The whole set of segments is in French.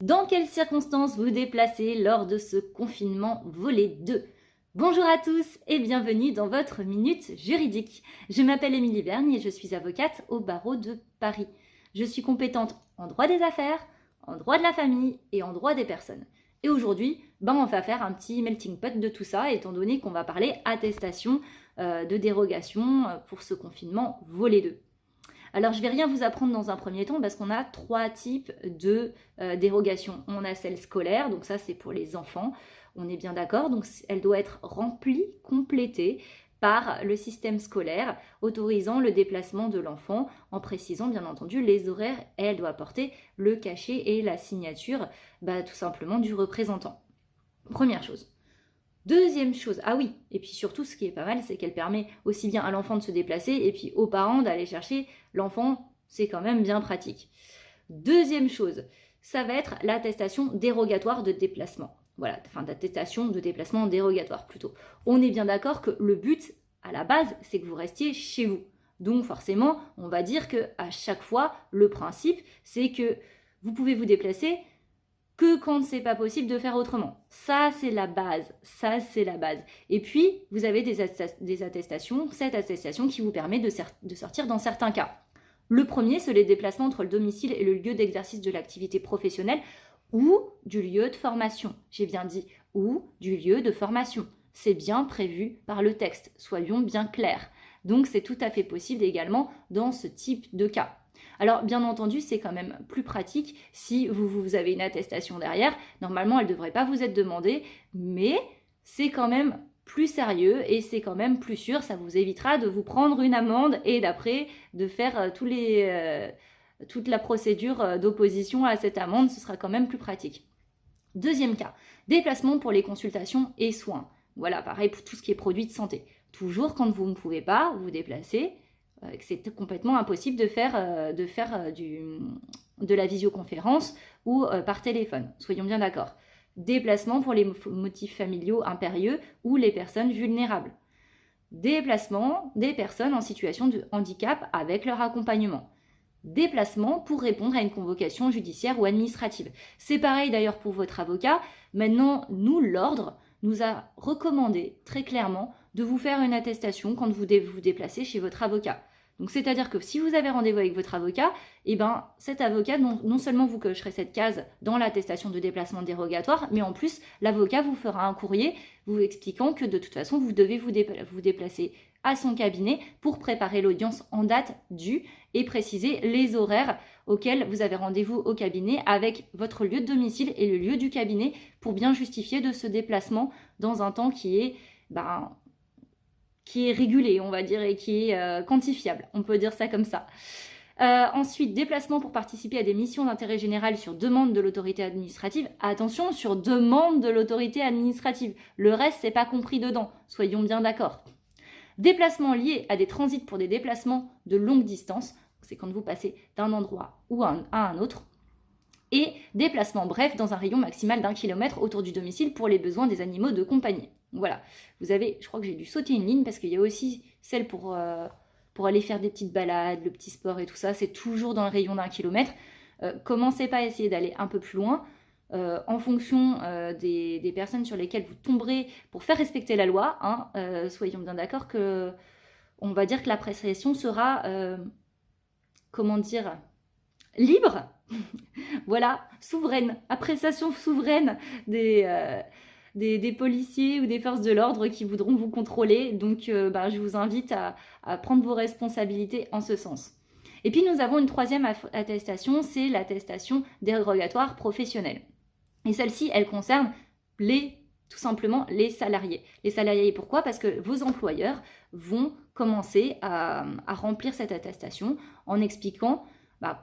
Dans quelles circonstances vous déplacez lors de ce confinement volet 2? Bonjour à tous et bienvenue dans votre Minute Juridique. Je m'appelle Émilie Vergne et je suis avocate au barreau de Paris. Je suis compétente en droit des affaires, en droit de la famille et en droit des personnes. Et aujourd'hui, on va faire un petit melting pot de tout ça, étant donné qu'on va parler attestation de dérogation pour ce confinement volet 2. Alors, je ne vais rien vous apprendre dans un premier temps parce qu'on a trois types de dérogations. On a celle scolaire, donc ça c'est pour les enfants, on est bien d'accord, donc elle doit être remplie, complétée par le système scolaire autorisant le déplacement de l'enfant en précisant bien entendu les horaires et elle doit apporter le cachet et la signature tout simplement du représentant. Première chose. Deuxième chose, ah oui, et puis surtout ce qui est pas mal, c'est qu'elle permet aussi bien à l'enfant de se déplacer et puis aux parents d'aller chercher l'enfant, c'est quand même bien pratique. Deuxième chose, ça va être l'attestation dérogatoire de déplacement. Voilà, enfin d'attestation de déplacement dérogatoire plutôt. On est bien d'accord que le but, à la base, c'est que vous restiez chez vous. Donc forcément, on va dire qu'à chaque fois, le principe, c'est que vous pouvez vous déplacer que quand c'est pas possible de faire autrement. Ça, c'est la base. Et puis, vous avez des attestations, cette attestation qui vous permet de sortir dans certains cas. Le premier, c'est les déplacements entre le domicile et le lieu d'exercice de l'activité professionnelle ou du lieu de formation. J'ai bien dit ou du lieu de formation. C'est bien prévu par le texte. Soyons bien clairs. Donc, c'est tout à fait possible également dans ce type de cas. Alors, bien entendu, c'est quand même plus pratique si vous avez une attestation derrière. Normalement, elle ne devrait pas vous être demandée, mais c'est quand même plus sérieux et c'est quand même plus sûr. Ça vous évitera de vous prendre une amende et d'après de faire toute la procédure d'opposition à cette amende. Ce sera quand même plus pratique. Deuxième cas, déplacement pour les consultations et soins. Voilà, pareil pour tout ce qui est produits de santé. Toujours quand vous ne pouvez pas vous déplacer, que c'est complètement impossible de faire de la visioconférence ou par téléphone. Soyons bien d'accord. Déplacement pour les motifs familiaux impérieux ou les personnes vulnérables. Déplacement des personnes en situation de handicap avec leur accompagnement. Déplacement pour répondre à une convocation judiciaire ou administrative. C'est pareil d'ailleurs pour votre avocat. Maintenant, nous, l'ordre, nous a recommandé très clairement de vous faire une attestation quand vous vous déplacez chez votre avocat. Donc, c'est-à-dire que si vous avez rendez-vous avec votre avocat, cet avocat, non seulement vous cocherez cette case dans l'attestation de déplacement dérogatoire, mais en plus, l'avocat vous fera un courrier vous expliquant que de toute façon, vous devez vous déplacer à son cabinet pour préparer l'audience en date due et préciser les horaires auxquels vous avez rendez-vous au cabinet avec votre lieu de domicile et le lieu du cabinet pour bien justifier de ce déplacement dans un temps qui est régulé, on va dire, et qui est quantifiable. On peut dire ça comme ça. Ensuite, déplacement pour participer à des missions d'intérêt général sur demande de l'autorité administrative. Attention, sur demande de l'autorité administrative. Le reste, c'est pas compris dedans. Soyons bien d'accord. Déplacement lié à des transits pour des déplacements de longue distance. C'est quand vous passez d'un endroit ou à un autre. Et déplacement bref dans un rayon maximal d'1 kilomètre autour du domicile pour les besoins des animaux de compagnie. Voilà, vous avez, je crois que j'ai dû sauter une ligne parce qu'il y a aussi celle pour aller faire des petites balades, le petit sport et tout ça, c'est toujours dans le rayon d'1 kilomètre. Commencez pas à essayer d'aller un peu plus loin en fonction des personnes sur lesquelles vous tomberez pour faire respecter la loi. Soyons bien d'accord que on va dire que l'appréciation sera, libre. Voilà, souveraine, appréciation souveraine des policiers ou des forces de l'ordre qui voudront vous contrôler. Donc, je vous invite à prendre vos responsabilités en ce sens. Et puis, nous avons une troisième attestation, c'est l'attestation dérogatoire professionnelle. Et celle-ci, elle concerne tout simplement les salariés. Les salariés, pourquoi ? Parce que vos employeurs vont commencer à remplir cette attestation en expliquant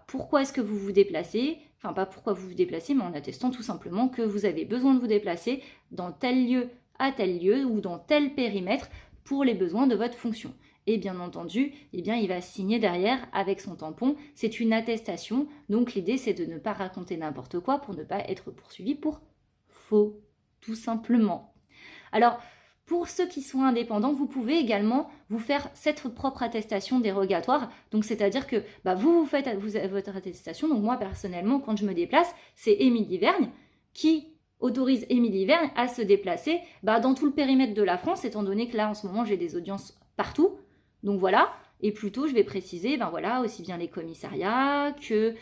pourquoi est-ce que vous vous déplacez, enfin pas pourquoi vous vous déplacez, mais en attestant tout simplement que vous avez besoin de vous déplacer dans tel lieu à tel lieu ou dans tel périmètre pour les besoins de votre fonction. Et bien entendu, il va signer derrière avec son tampon. C'est une attestation, donc l'idée c'est de ne pas raconter n'importe quoi pour ne pas être poursuivi pour faux, tout simplement. Alors, Pour ceux qui sont indépendants, vous pouvez également vous faire cette propre attestation dérogatoire. Donc, c'est-à-dire que vous faites votre attestation. Donc, moi, personnellement, quand je me déplace, c'est Émilie Vergne qui autorise Émilie Vergne à se déplacer dans tout le périmètre de la France, étant donné que là, en ce moment, j'ai des audiences partout. Donc, voilà. Et plutôt, je vais préciser, aussi bien les commissariats que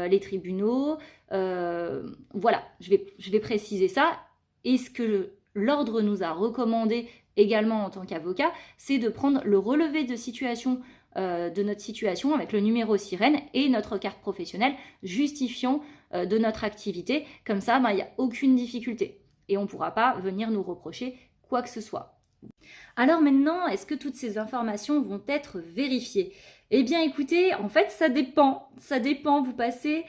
les tribunaux. Voilà, je vais préciser ça. Et ce que l'ordre nous a recommandé également en tant qu'avocat, c'est de prendre le relevé de situation de notre situation avec le numéro sirène et notre carte professionnelle justifiant de notre activité. Comme ça, il n'y a aucune difficulté et on ne pourra pas venir nous reprocher quoi que ce soit. Alors maintenant, est-ce que toutes ces informations vont être vérifiées? Eh bien écoutez, en fait ça dépend. Vous passez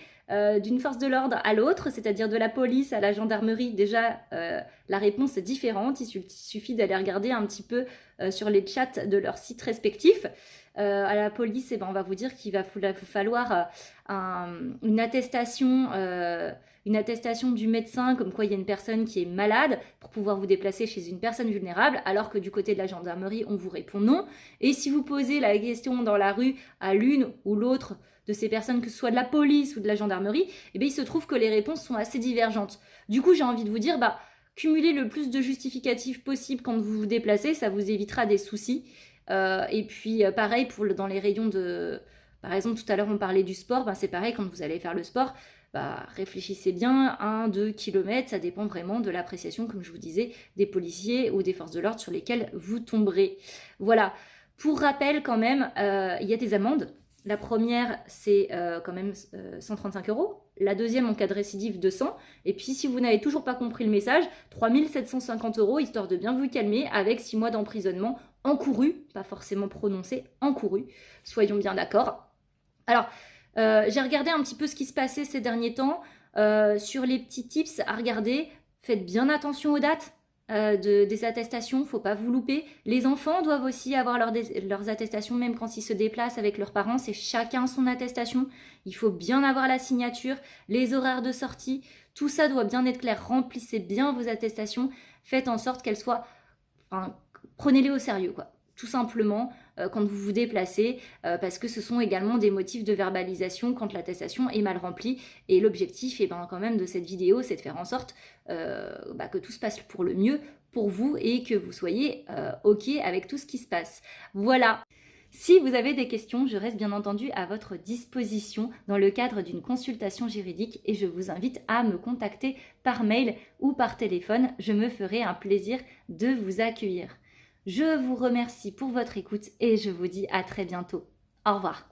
d'une force de l'ordre à l'autre, c'est-à-dire de la police à la gendarmerie. Déjà, la réponse est différente. Il suffit d'aller regarder un petit peu sur les chats de leurs sites respectifs. À la police, on va vous dire qu'il va vous falloir une attestation du médecin comme quoi il y a une personne qui est malade pour pouvoir vous déplacer chez une personne vulnérable, alors que du côté de la gendarmerie, on vous répond non. Et si vous posez la question dans la rue à l'une ou l'autre de ces personnes, que ce soit de la police ou de la gendarmerie, il se trouve que les réponses sont assez divergentes. Du coup, j'ai envie de vous dire, cumulez le plus de justificatifs possible quand vous vous déplacez, ça vous évitera des soucis. Et puis, pareil, dans les rayons de... Par exemple, tout à l'heure, on parlait du sport, c'est pareil, quand vous allez faire le sport, réfléchissez bien, 1-2 km, ça dépend vraiment de l'appréciation, comme je vous disais, des policiers ou des forces de l'ordre sur lesquels vous tomberez. Voilà. Pour rappel, quand même, il y a des amendes. La première, c'est quand même 135 €. La deuxième, en cas de récidive, 200. Et puis, si vous n'avez toujours pas compris le message, 3 750 €, histoire de bien vous calmer, avec 6 mois d'emprisonnement encouru, pas forcément prononcé, encouru. Soyons bien d'accord. Alors, j'ai regardé un petit peu ce qui se passait ces derniers temps. Sur les petits tips à regarder, faites bien attention aux dates des attestations, faut pas vous louper. Les enfants doivent aussi avoir leurs attestations, même quand ils se déplacent avec leurs parents, c'est chacun son attestation. Il faut bien avoir la signature, les horaires de sortie, tout ça doit bien être clair. Remplissez bien vos attestations, faites en sorte qu'elles soient... prenez-les au sérieux, quoi. Tout simplement, quand vous vous déplacez, parce que ce sont également des motifs de verbalisation quand l'attestation est mal remplie. Et l'objectif, quand même, de cette vidéo, c'est de faire en sorte que tout se passe pour le mieux pour vous et que vous soyez OK avec tout ce qui se passe. Voilà. Si vous avez des questions, je reste bien entendu à votre disposition dans le cadre d'une consultation juridique et je vous invite à me contacter par mail ou par téléphone. Je me ferai un plaisir de vous accueillir. Je vous remercie pour votre écoute et je vous dis à très bientôt. Au revoir.